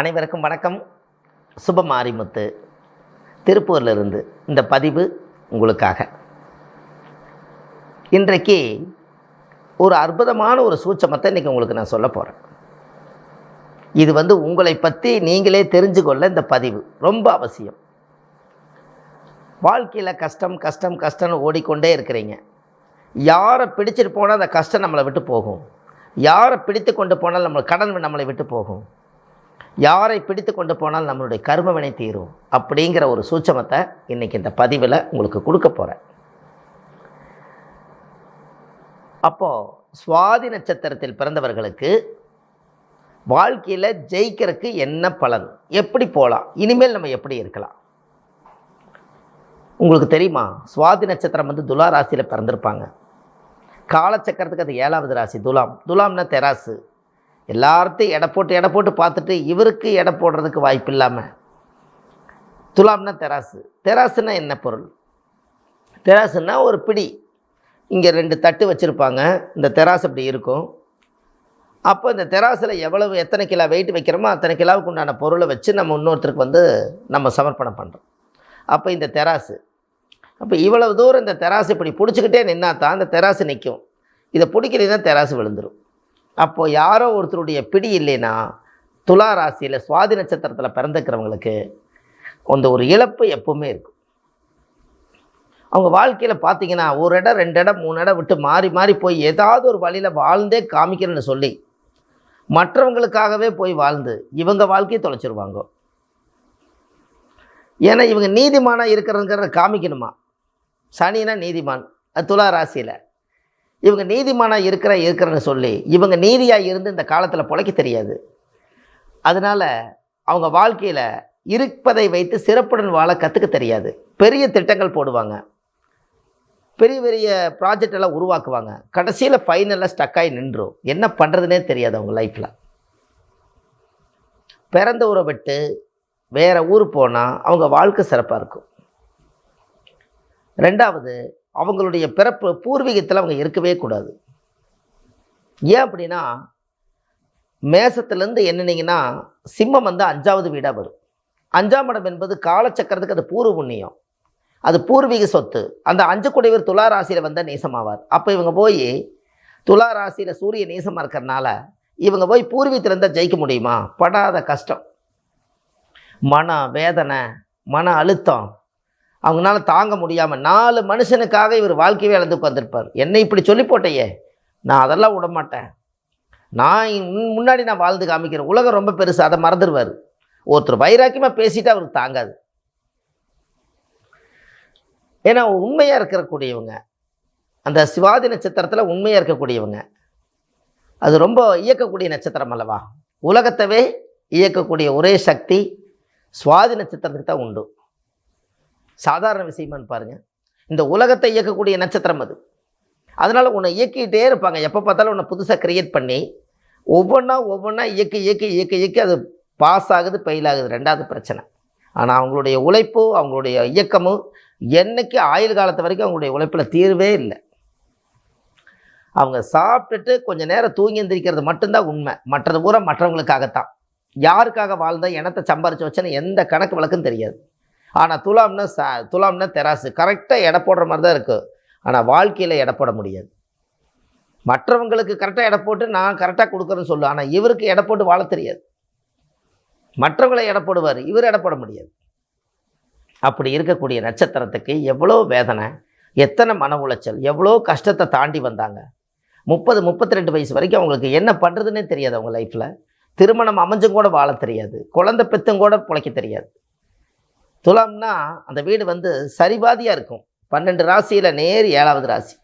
அனைவருக்கும் வணக்கம். சுபமாரிமுத்து திருப்பூரிலிருந்து இந்த பதிவு உங்களுக்காக. இன்றைக்கு ஒரு அற்புதமான ஒரு சூட்சமத்தை இன்றைக்கி உங்களுக்கு நான் சொல்ல போகிறேன். இது உங்களை பற்றி நீங்களே தெரிஞ்சு கொள்ள இந்த பதிவு ரொம்ப அவசியம். வாழ்க்கையில் கஷ்டம் கஷ்டம் கஷ்டம்னு ஓடிக்கொண்டே இருக்கிறீங்க. யாரை பிடிச்சிட்டு போனால் அந்த கஷ்டம் நம்மளை விட்டு போகும். யாரை பிடித்து கொண்டு போனால் கடன் நம்மளை விட்டு போகும். யாரை பிடித்து கொண்டு போனால் நம்மளுடைய கர்ம வினை தீரும். அப்படிங்கிற ஒரு சூட்சமத்தை இன்றைக்கி இந்த பதிவில் உங்களுக்கு கொடுக்க போகிறேன். அப்போது சுவாதி நட்சத்திரத்தில் பிறந்தவர்களுக்கு வாழ்க்கையில் ஜெயிக்கிறதுக்கு என்ன பலன், எப்படி போகலாம், இனிமேல் நம்ம எப்படி இருக்கலாம்? உங்களுக்கு தெரியுமா, சுவாதி நட்சத்திரம் துலா ராசியில் பிறந்திருப்பாங்க. காலச்சக்கரத்துக்கு அது 7வது ராசி துலாம். துலாம்னா தெராசு. எல்லார்த்தையும் எடை போட்டு பார்த்துட்டு இவருக்கு எடை போடுறதுக்கு வாய்ப்பு இல்லாமல் துலாம்னா தெராசு. தெராசுன்னா என்ன பொருள்? தெராசுன்னா ஒரு பிடி, இங்கே 2 தட்டு வச்சுருப்பாங்க. இந்த தெராசு அப்படி இருக்கும். அப்போ இந்த தெராசில் எத்தனை கிலோ வெயிட் வைக்கிறோமோ அத்தனை கிலோவுக்கு உண்டான பொருளை வச்சு நம்ம இன்னொருத்தருக்கு நம்ம சமர்ப்பணம் பண்ணுறோம். அப்போ இந்த தெராசு, அப்போ இவ்வளவு தூரம் இந்த தெராசு இப்படி பிடிச்சிக்கிட்டே நின்னா தான் இந்த தெராசு நிற்கும். இதை பிடிக்கலைன்னா தெராசு விழுந்துடும். அப்போது யாரோ ஒருத்தருடைய பிடி இல்லைன்னா துலா ராசியில் சுவாதி நட்சத்திரத்தில் பிறந்துக்கிறவங்களுக்கு ஒரு இழப்பு எப்பவுமே இருக்கும். அவங்க வாழ்க்கையில் பார்த்தீங்கன்னா 1 இடம் 2 இடம் 3 இடம் விட்டு மாறி மாறி போய் ஏதாவது ஒரு வழியில் வாழ்ந்தே காமிக்கிறேன்னு சொல்லி மற்றவங்களுக்காகவே போய் வாழ்ந்து இவங்க வாழ்க்கையை தொலைச்சிருவாங்க. ஏன்னா இவங்க நீதிமானாக இருக்கிறதுங்கிறத காமிக்கணுமா. சனினா நீதிமான், அது துலா ராசியில். இவங்க நீதிமானாக இருக்கிறேன்னு சொல்லி இவங்க நீதியாக இருந்து இந்த காலத்தில் பிழைக்க தெரியாது. அதனால் அவங்க வாழ்க்கையில் இருப்பதை வைத்து சிறப்புடன் வாழ கற்றுக்க தெரியாது. பெரிய திட்டங்கள் போடுவாங்க, பெரிய பெரிய ப்ராஜெக்ட் எல்லாம் உருவாக்குவாங்க. கடைசியில் ஃபைனலாக ஸ்டக்காகி நின்றும். என்ன பண்ணுறதுனே தெரியாது அவங்க லைஃப்பில். பிறந்த ஊரை விட்டு வேறு ஊர் போனால் அவங்க வாழ்க்கை சிறப்பாக இருக்கும். 2வது, அவங்களுடைய பிறப்பு பூர்வீகத்தில் அவங்க இருக்கவே கூடாது. ஏன் அப்படின்னா, மேசத்துலேருந்து எண்ணினீங்கன்னா சிம்மம் 5வது வீடாக வரும். 5ஆம் இடம் என்பது காலச்சக்கரத்துக்கு அது பூர்வ புண்ணியம், அது பூர்வீக சொத்து. அந்த 5 கூடியவர் துலா ராசியில் வந்தால் நீசமாவார். அப்போ இவங்க போய் துலா ராசியில் சூரிய நீசமாக இருக்கிறனால இவங்க போய் பூர்வீகத்தில் இருந்தால் ஜெயிக்க முடியுமா? படாத கஷ்டம், மன வேதனை, மன அழுத்தம் அவங்களால தாங்க முடியாமல் 4 மனுஷனுக்காக இவர் வாழ்க்கையே இழந்து உட்காந்துருப்பார். என்னை இப்படி சொல்லி போட்டையே, நான் அதெல்லாம் விட மாட்டேன், நான் முன்னாடி நான் வாழ்ந்து காமிக்கிறேன், உலகம் ரொம்ப பெருசு, அதை மறந்துடுவார். ஒருத்தர் வைராக்கியமாக பேசிட்டு அவருக்கு தாங்காது. ஏன்னா உண்மையாக இருக்கக்கூடியவங்க, அந்த சுவாதி நட்சத்திரத்தில் உண்மையாக இருக்கக்கூடியவங்க, அது ரொம்ப இயக்கக்கூடிய நட்சத்திரம் அல்லவா. உலகத்தவே இயக்கக்கூடிய ஒரே சக்தி சுவாதி நட்சத்திரத்துக்கு தான் உண்டு. சாதாரண விஷயமானு பாருங்கள். இந்த உலகத்தை இயக்கக்கூடிய நட்சத்திரம் அது. அதனால் உன்னை இயக்கிட்டே இருப்பாங்க. எப்போ பார்த்தாலும் உன்னை புதுசாக க்ரியேட் பண்ணி ஒவ்வொன்றா இயக்கி அது பாஸ் ஆகுது, ஃபெயில் ஆகுது, 2வது பிரச்சனை. ஆனால் அவங்களுடைய உழைப்பு, அவங்களுடைய இயக்கமும் என்னைக்கு ஆயுள் காலத்து வரைக்கும் அவங்களுடைய உழைப்பில் தீர்வே இல்லை. அவங்க சாப்பிட்டுட்டு கொஞ்சம் நேரம் தூங்கி எந்திரிக்கிறது மட்டும்தான் உண்மை. மற்றது பூரா மற்றவங்களுக்காகத்தான். யாருக்காக வாழ்ந்தால் எனத்தை சம்பாரித்து வச்சேன்னு எந்த கணக்கு வழக்கும் தெரியாது. ஆனால் துலாம்னா தெராசு, கரெக்டாக எடை போடுற மாதிரி தான் இருக்குது. ஆனால் வாழ்க்கையில் எடை போட முடியாது. மற்றவங்களுக்கு கரெக்டாக எடை போட்டு நான் கரெக்டாக கொடுக்குறேன்னு சொல்லுவேன். ஆனால் இவருக்கு எடை போட்டு வாழ தெரியாது. மற்றவங்களை எடை போடுவார், இவர் எடை போட முடியாது. அப்படி இருக்கக்கூடிய நட்சத்திரத்துக்கு எவ்வளோ வேதனை, எத்தனை மன உளைச்சல், எவ்வளோ கஷ்டத்தை தாண்டி வந்தாங்க. 30-32 வயசு வரைக்கும் அவங்களுக்கு என்ன பண்ணுறதுன்னே தெரியாது. அவங்க லைஃப்பில் திருமணம் அமைஞ்சும் கூட வாழ தெரியாது, குழந்தை பெத்தும் கூட பிழைக்க தெரியாது. துலாம்னா அந்த வீடு சரிபாதியாக இருக்கும். 12 ராசியில் நேர் 7வது ராசி.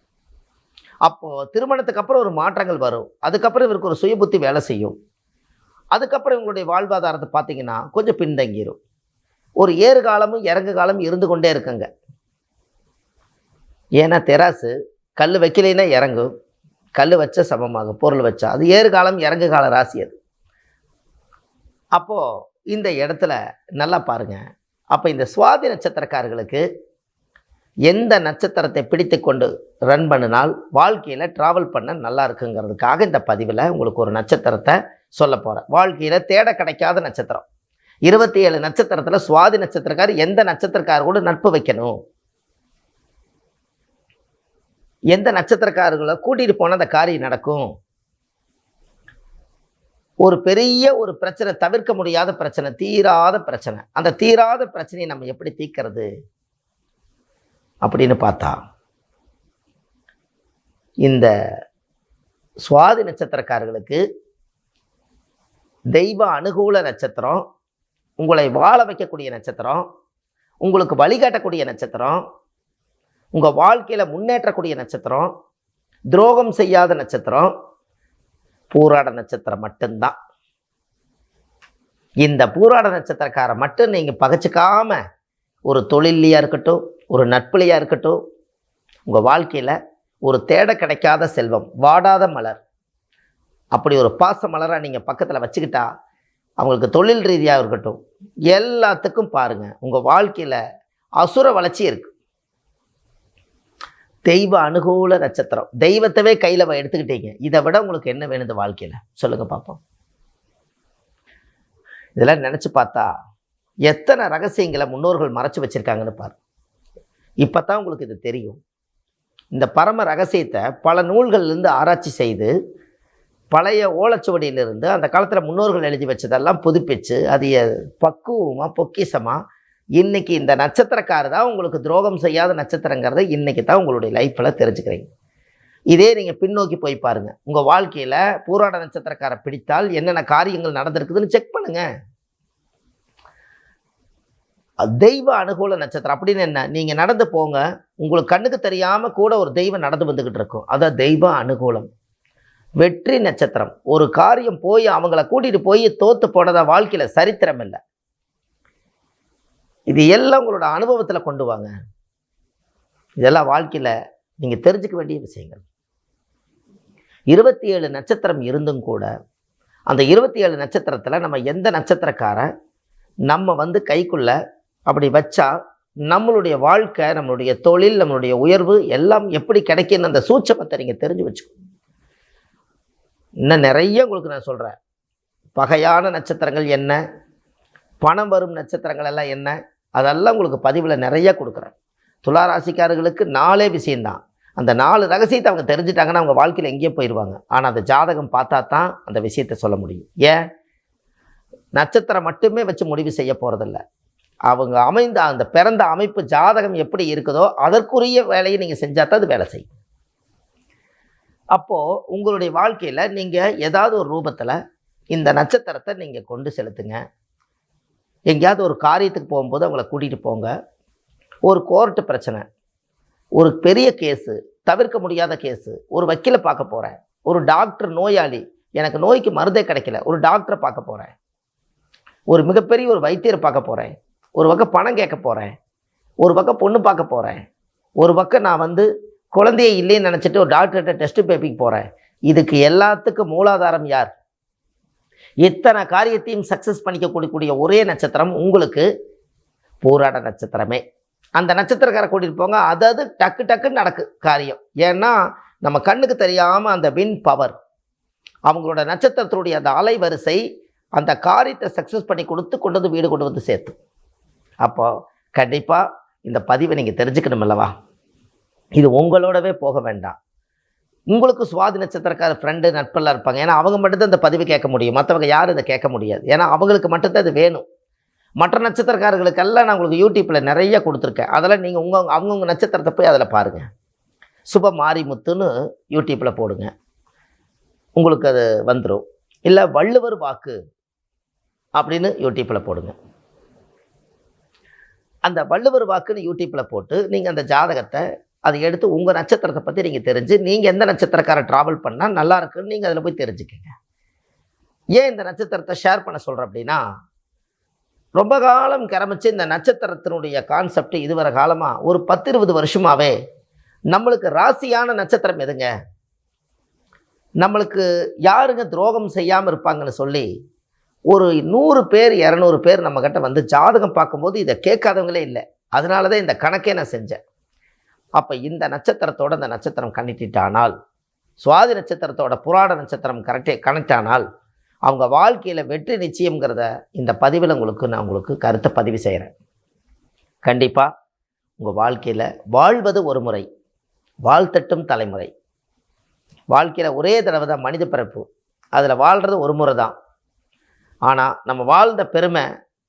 அப்போது திருமணத்துக்கு அப்புறம் ஒரு மாற்றங்கள் வரும். அதுக்கப்புறம் இவருக்கு ஒரு சுய புத்தி வேலை செய்யும். அதுக்கப்புறம் இவங்களுடைய வாழ்வாதாரத்தை பார்த்திங்கன்னா கொஞ்சம் பின்தங்கிடும். ஒரு ஏறு காலமும் இறங்கு காலமும் இருந்து கொண்டே இருக்குங்க. ஏன்னா தெராசு கல் வைக்கலைன்னா இறங்கும், கல் வச்ச சமமாகும், பொருள் வச்சா அது ஏறு காலம் இறங்கு கால ராசி அது. அப்போது இந்த இடத்துல நல்லா பாருங்கள். அப்போ இந்த சுவாதி நட்சத்திரக்காரர்களுக்கு எந்த நட்சத்திரத்தை பிடித்து கொண்டு ரன் பண்ணினால் வாழ்க்கையில் ட்ராவல் பண்ண நல்லா இருக்குங்கிறதுக்காக இந்த பதிவில் உங்களுக்கு ஒரு நட்சத்திரத்தை சொல்ல போகிறேன். வாழ்க்கையில் தேட கிடைக்காத நட்சத்திரம் 27 நட்சத்திரத்தில் சுவாதி நட்சத்திரக்கார் எந்த நட்சத்திரக்காரர் கூட நட்பு வைக்கணும், எந்த நட்சத்திரக்காரர்களை கூட்டிகிட்டு போனால் அந்த காரியம் நடக்கும், ஒரு பெரிய ஒரு பிரச்சனை, தவிர்க்க முடியாத பிரச்சனை, தீராத பிரச்சனை, அந்த தீராத பிரச்சனையை நம்ம எப்படி தீர்க்கிறது அப்படின்னு பார்த்தா இந்த சுவாதி நட்சத்திரக்காரர்களுக்கு தெய்வ அனுகூல நட்சத்திரம், உங்களை வாழ வைக்கக்கூடிய நட்சத்திரம், உங்களுக்கு வழிகாட்டக்கூடிய நட்சத்திரம், உங்கள் வாழ்க்கையில் முன்னேற்றக்கூடிய நட்சத்திரம், துரோகம் செய்யாத நட்சத்திரம் பூராட நட்சத்திரம் மட்டும்தான். இந்த பூராட நட்சத்திரக்காரை மட்டும் நீங்கள் பகைச்சிக்காம ஒரு தொழிலையாக இருக்கட்டும், ஒரு நட்புலையாக இருக்கட்டும், உங்கள் வாழ்க்கையில் ஒரு தேட கிடைக்காத செல்வம், வாடாத மலர், அப்படி ஒரு பாச மலராக நீங்கள் பக்கத்தில் வச்சுக்கிட்டா அவங்களுக்கு தொழில் ரீதியாக இருக்கட்டும் எல்லாத்துக்கும் பாருங்கள் உங்கள் வாழ்க்கையில் அசுர வளர்ச்சி இருக்குது. தெய்வ அனுகூல நட்சத்திரம், தெய்வத்தவே கையில் எடுத்துக்கிட்டீங்க, இதை விட உங்களுக்கு என்ன வேணுது வாழ்க்கையில் சொல்லுங்கள் பார்ப்போம். இதெல்லாம் நினச்சி பார்த்தா எத்தனை ரகசியங்களை முன்னோர்கள் மறைச்சி வச்சுருக்காங்கன்னு பாரு. இப்போ தான் உங்களுக்கு இது தெரியும். இந்த பரம ரகசியத்தை பல நூல்கள்லேருந்து ஆராய்ச்சி செய்து பழைய ஓலைச்சுவடியிலிருந்து அந்த காலத்தில் முன்னோர்கள் எழுதி வச்சதெல்லாம் புதுப்பிச்சு அது பக்குவமாக பொக்கிசமாக இன்றைக்கி இந்த நட்சத்திரக்காரர் தான் உங்களுக்கு துரோகம் செய்யாத நட்சத்திரங்கிறத இன்றைக்கி தான் உங்களுடைய லைஃப்பில் தெரிஞ்சுக்கிறீங்க. இதே நீங்கள் பின்னோக்கி போய் பாருங்கள், உங்கள் வாழ்க்கையில் பூராட நட்சத்திரக்காரை பிடித்தால் என்னென்ன காரியங்கள் நடந்திருக்குதுன்னு செக் பண்ணுங்கள். தெய்வ அனுகூல நட்சத்திரம் அப்படின்னு என்ன, நீங்கள் நடந்து போங்க, உங்களுக்கு கண்ணுக்கு தெரியாமல் கூட ஒரு தெய்வம் நடந்து வந்துக்கிட்டு இருக்கும், அதான் தெய்வ அனுகூலம். வெற்றி நட்சத்திரம், ஒரு காரியம் போய் அவங்கள கூட்டிகிட்டு போய் தோற்று போனதா வாழ்க்கையில் சரித்திரம் இல்லை. இது எல்லாம் உங்களோட அனுபவத்தில் கொண்டு வாங்க. இதெல்லாம் வாழ்க்கையில் நீங்கள் தெரிஞ்சுக்க வேண்டிய விஷயங்கள். 27 நட்சத்திரம் இருந்தும் கூட அந்த 27 நட்சத்திரத்தில் நம்ம எந்த நட்சத்திரக்காரை நம்ம கைக்குள்ள அப்படி வச்சா நம்மளுடைய வாழ்க்கை, நம்மளுடைய தொழில், நம்மளுடைய உயர்வு எல்லாம் எப்படி கிடைக்குன்னு அந்த சூட்சமத்தை நீங்கள் தெரிஞ்சு வச்சுக்கணும். இன்னும் நிறைய உங்களுக்கு நான் சொல்கிறேன். பகையான நட்சத்திரங்கள் என்ன, பணம் வரும் நட்சத்திரங்கள் எல்லாம் என்ன, அதெல்லாம் உங்களுக்கு பதிவில் நிறைய கொடுக்குறேன். துளாராசிக்காரர்களுக்கு 4 விஷயந்தான். அந்த 4 ரகசியத்தை அவங்க தெரிஞ்சுட்டாங்கன்னா அவங்க வாழ்க்கையில் எங்கேயோ போயிடுவாங்க. ஆனால் அந்த ஜாதகம் பார்த்தா தான் அந்த விஷயத்தை சொல்ல முடியும். ஏன், நட்சத்திரம் மட்டுமே வச்சு முடிவு செய்ய போகிறதில்ல. அவங்க அமைந்த அந்த பிறந்த அமைப்பு ஜாதகம் எப்படி இருக்குதோ அதற்குரிய வேலையை நீங்கள் செஞ்சால் தான் அது வேலை செய்யும். அப்போது உங்களுடைய வாழ்க்கையில் நீங்கள் ஏதாவது ஒரு ரூபத்தில் இந்த நட்சத்திரத்தை நீங்கள் கொண்டு செலுத்துங்க. எங்கேயாவது ஒரு காரியத்துக்கு போகும்போது அவங்கள கூட்டிகிட்டு போங்க. ஒரு கோர்ட்டு பிரச்சனை, ஒரு பெரிய கேஸு, தவிர்க்க முடியாத கேஸு, ஒரு வக்கீலை பார்க்க போகிறேன், ஒரு டாக்டர் நோயாளி, எனக்கு நோய்க்கு மருந்தே கிடைக்கல, ஒரு டாக்டரை பார்க்க போகிறேன், ஒரு மிகப்பெரிய ஒரு வைத்தியரை பார்க்க போகிறேன், ஒரு பக்கம் பணம் கேட்க போகிறேன், ஒரு பக்கம் பொண்ணு பார்க்க போகிறேன், ஒரு பக்கம் நான் குழந்தையே இல்லைன்னு நினச்சிட்டு ஒரு டாக்டர்கிட்ட டெஸ்ட் பேப்பிக்கு போகிறேன். இதுக்கு எல்லாத்துக்கும் மூலாதாரம் யார்? இத்தனை காரியத்தையும் சக்ஸஸ் பண்ணிக்கக்கூடிய ஒரே நட்சத்திரம் உங்களுக்கு பூராட நட்சத்திரமே. அந்த நட்சத்திரக்காரை கூட்டிகிட்டு போங்க, அதாவது டக்கு டக்குன்னு நடக்கு காரியம். ஏன்னா நம்ம கண்ணுக்கு தெரியாமல் அந்த வின் பவர், அவங்களோட நட்சத்திரத்தினுடைய அந்த அலைவரிசை அந்த காரியத்தை சக்ஸஸ் பண்ணி கொடுத்து கொண்டு வீடு கொண்டு வந்து சேர்த்து. அப்போ கண்டிப்பாக இந்த பதிவை நீங்கள் தெரிஞ்சுக்கணும் அல்லவா? இது உங்களோடவே போக வேண்டாம். உங்களுக்கு சுவாதி நட்சத்திரக்கார ஃப்ரெண்டு நட்பெல்லாம் இருப்பாங்க. ஏன்னா அவங்க மட்டும்தான் இந்த பதிவு கேட்க முடியும், மற்றவங்க யாரும் இதை கேட்க முடியாது. ஏன்னா அவங்களுக்கு மட்டும்தான் இது வேணும். மற்ற நட்சத்திரக்காரர்களுக்கெல்லாம் நான் உங்களுக்கு யூடியூப்பில் நிறைய கொடுத்துருக்கேன். அதெல்லாம் நீங்கள் அவங்கவுங்க நட்சத்திரத்தை போய் அதில் பாருங்கள். சுப மாரிமுத்துன்னு யூடியூப்பில் போடுங்க, உங்களுக்கு அது வந்துடும். இல்லை வள்ளுவர் வாக்கு அப்படின்னு யூடியூப்பில் போடுங்க. அந்த வள்ளுவர் வாக்குன்னு யூடியூப்பில் போட்டு நீங்கள் அந்த ஜாதகத்தை அதை எடுத்து உங்கள் நட்சத்திரத்தை பற்றி நீங்கள் தெரிஞ்சு நீங்கள் எந்த நட்சத்திரக்காரை ட்ராவல் பண்ணால் நல்லா இருக்குன்னு நீங்கள் அதில் போய் தெரிஞ்சுக்கங்க. ஏன் இந்த நட்சத்திரத்தை ஷேர் பண்ண சொல்கிறேன் அப்படின்னா, ரொம்ப காலம் கிளம்பிச்சு இந்த நட்சத்திரத்தினுடைய கான்செப்ட் இதுவரை காலமாக ஒரு 10-20 வருஷமாகவே நம்மளுக்கு ராசியான நட்சத்திரம் எதுங்க, நம்மளுக்கு யாருங்க துரோகம் செய்யாமல் இருப்பாங்கன்னு சொல்லி ஒரு 100 பேர் 200 பேர் நம்மக்கிட்ட ஜாதகம் பார்க்கும்போது இதை கேட்காதவங்களே இல்லை. அதனால தான் இந்த கணக்கே நான் செஞ்சேன். அப்போ இந்த நட்சத்திரத்தோட இந்த நட்சத்திரம் கனெக்ட் ஆனால், சுவாதி நட்சத்திரத்தோட புராட நட்சத்திரம் கனெக்ட் ஆனால் அவங்க வாழ்க்கையில் வெற்றி நிச்சயம்ங்கிறத இந்த பதிவில் நான் உங்களுக்கு கருத்தை பதிவு செய்கிறேன். கண்டிப்பாக உங்கள் வாழ்க்கையில் வாழ்வது ஒரு முறை, வாழ்த்தட்டும் தலைமுறை. வாழ்க்கையில் ஒரே தடவை தான் மனித பிறப்பு, அதில் வாழ்கிறது ஒரு முறை தான். ஆனால் நம்ம வாழ்ந்த பெருமை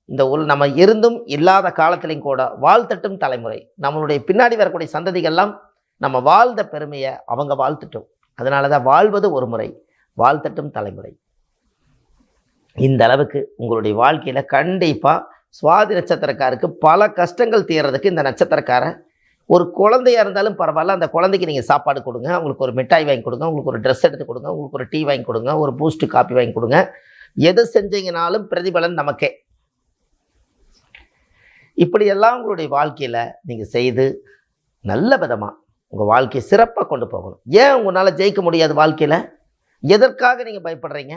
இந்த நம்ம இருந்தும் இல்லாத காலத்திலையும் கூட வாழ்த்தட்டும் தலைமுறை. நம்மளுடைய பின்னாடி வரக்கூடிய சந்ததிகள்லாம் நம்ம வாழ்ந்த பெருமையை அவங்க வாழ்த்துட்டோம். அதனால தான் வாழ்வது ஒரு முறை, வாழ்த்தட்டும் தலைமுறை. இந்த அளவுக்கு உங்களுடைய வாழ்க்கையில் கண்டிப்பாக சுவாதி நட்சத்திரக்காருக்கு பல கஷ்டங்கள் தீர்றதுக்கு இந்த நட்சத்திரக்காரர் ஒரு குழந்தையாக இருந்தாலும் பரவாயில்ல, அந்த குழந்தைக்கு நீங்கள் சாப்பாடு கொடுங்க, அவங்களுக்கு ஒரு மிட்டாய் வாங்கி கொடுங்க, உங்களுக்கு ஒரு ட்ரெஸ் எடுத்து கொடுங்க, உங்களுக்கு ஒரு டீ வாங்கி கொடுங்க, ஒரு பூஸ்ட்டு காப்பி வாங்கி கொடுங்க. எது செஞ்சீங்கனாலும் பிரதிபலன் நமக்கே. இப்படியெல்லாம் உங்களுடைய வாழ்க்கையில் நீங்கள் செய்து நல்ல விதமாக உங்கள் வாழ்க்கையை சிறப்பாக கொண்டு போகணும். ஏன் உங்களால் ஜெயிக்க முடியாது வாழ்க்கையில்? எதற்காக நீங்கள் பயப்படுறீங்க?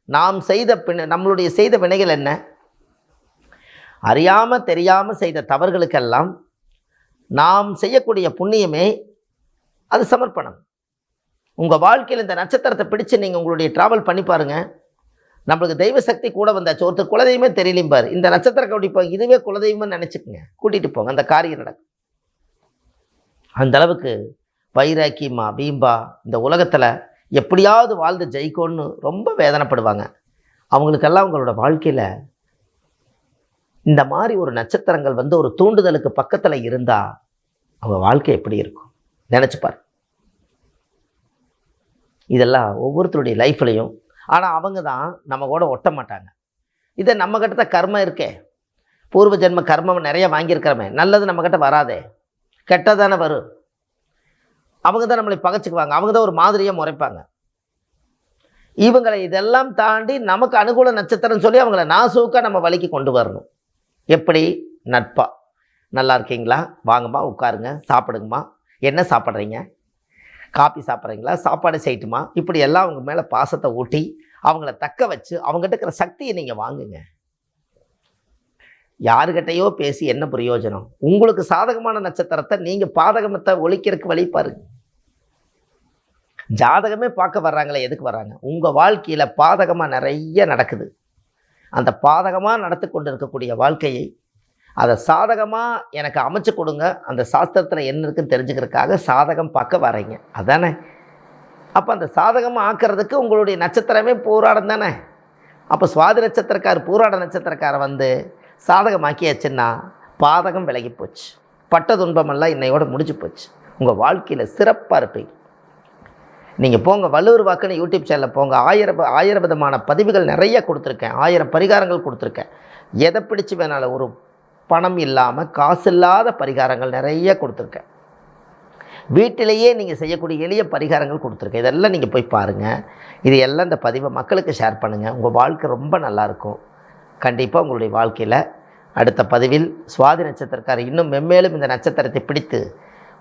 நாம் செய்த நம்மளுடைய செய்த வினைகள் என்ன? அறியாமல் தெரியாமல் செய்த தவறுகளுக்கெல்லாம் நாம் செய்யக்கூடிய புண்ணியமே அது சமர்ப்பணம். உங்கள் வாழ்க்கையில் இந்த நட்சத்திரத்தை பிடிச்சு நீங்கள் உங்களுடைய ட்ராவல் பண்ணி பாருங்கள். நம்மளுக்கு தெய்வ சக்தி கூட வந்தாச்சு. ஒருத்தர் குலதெய்வமே தெரியலையும் பாரு, இந்த நட்சத்திரம் கட்டிப்பாங்க, இதுவே குலதெய்வம்னு நினச்சிக்கங்க, கூட்டிகிட்டு போங்க, அந்த காரியம் நடக்கும். அந்த அளவுக்கு வைராக்கியமா வீம்பா இந்த உலகத்தில் எப்படியாவது வாழ்ந்து ஜெயிக்கணும்னு ரொம்ப வேதனைப்படுவாங்க. அவங்களுக்கெல்லாம் அவங்களோட வாழ்க்கையில் இந்த மாதிரி ஒரு நட்சத்திரங்கள் ஒரு தூண்டுதலுக்கு பக்கத்தில் இருந்தால் அவங்க வாழ்க்கை எப்படி இருக்கும் நினச்சிப்பார். இதெல்லாம் ஒவ்வொருத்தருடைய லைஃப்லையும். ஆனால் அவங்க தான் நம்ம கூட ஒட்ட மாட்டாங்க. இதை நம்மக்கிட்ட தான் கர்மம் இருக்கே, பூர்வ ஜென்ம கர்மம் நிறைய வாங்கியிருக்கிறோமே, நல்லது நம்மக்கிட்ட வராதே, கெட்டதானே வரும். அவங்க தான் நம்மளை பகைச்சிக்குவாங்க, அவங்க தான் ஒரு மாதிரியாக முறைப்பாங்க. இவங்களை இதெல்லாம் தாண்டி நமக்கு அனுகூல நட்சத்திரம் சொல்லி அவங்கள நாசூக்காக நம்ம வழிக்கு கொண்டு வரணும். எப்படி? நட்பா, நல்லா இருக்கீங்களா, வாங்கம்மா உட்காருங்க, சாப்பிடுங்கம்மா, என்ன சாப்பிட்றீங்க, காப்பி சாப்பிட்றீங்களா, சாப்பாடு செய்யட்டுமா, இப்படி எல்லாம் அவங்க மேலே பாசத்தை ஊட்டி அவங்கள தக்க வச்சு அவங்ககிட்ட இருக்கிற சக்தியை நீங்கள் வாங்குங்க. யாருக்கிட்டையோ பேசி என்ன பிரயோஜனம்? உங்களுக்கு சாதகமான நட்சத்திரத்தை நீங்கள் பாதகமத்தை ஒழிக்கிறதுக்கு வழி பாருங்க. ஜாதகமே பார்க்க வர்றாங்களே, எதுக்கு வர்றாங்க? உங்கள் வாழ்க்கையில் பாதகமாக நிறைய நடக்குது. அந்த பாதகமாக நடத்தி கொண்டு இருக்கக்கூடிய வாழ்க்கையை அதை சாதகமாக எனக்கு அமைச்சு கொடுங்க, அந்த சாஸ்திரத்தில் என்ன இருக்குன்னு தெரிஞ்சுக்கிறதுக்காக சாதகம் பார்க்க வரீங்க, அதானே? அப்போ அந்த சாதகமாக ஆக்கிறதுக்கு உங்களுடைய நட்சத்திரமே பூராடம் தானே. அப்போ சுவாதி நட்சத்திரக்கார் பூராட நட்சத்திரக்காரை சாதகமாக்கியாச்சுன்னா பாதகம் விலகி போச்சு, பட்ட துன்பமெல்லாம் இன்னையோட முடிஞ்சு போச்சு. உங்கள் வாழ்க்கையில் சிறப்பாக இருப்பீங்க. நீங்கள் போங்க, வள்ளுவர் வாக்குன்னு யூடியூப் சேனலில் போங்க, ஆயிரம் விதமான பதிவுகள் நிறைய கொடுத்துருக்கேன், 1000 பரிகாரங்கள் கொடுத்துருக்கேன். எதை பிடிச்சி வேணாலும், ஒரு பணம் இல்லாமல் காசு இல்லாத பரிகாரங்கள் நிறைய கொடுத்துருக்கேன். வீட்டிலேயே நீங்கள் செய்யக்கூடிய எளிய பரிகாரங்கள் கொடுத்துருக்கேன். இதெல்லாம் நீங்கள் போய் பாருங்கள். இது எல்லாம் இந்த பதிவை மக்களுக்கு ஷேர் பண்ணுங்கள். உங்கள் வாழ்க்கை ரொம்ப நல்லாயிருக்கும். கண்டிப்பாக உங்களுடைய வாழ்க்கையில் அடுத்த பதிவில் சுவாதி நட்சத்திரக்காரர் இன்னும் மென்மேலும் இந்த நட்சத்திரத்தை பிடித்து,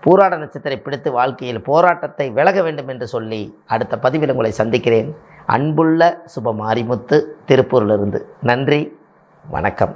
பூராட நட்சத்திரத்தை பிடித்து வாழ்க்கையில் போராட்டத்தை விலக வேண்டும் என்று சொல்லி அடுத்த பதிவில் உங்களை சந்திக்கிறேன். அன்புள்ள சுப மாரிமுத்து, திருப்பூரிலிருந்து. நன்றி, வணக்கம்.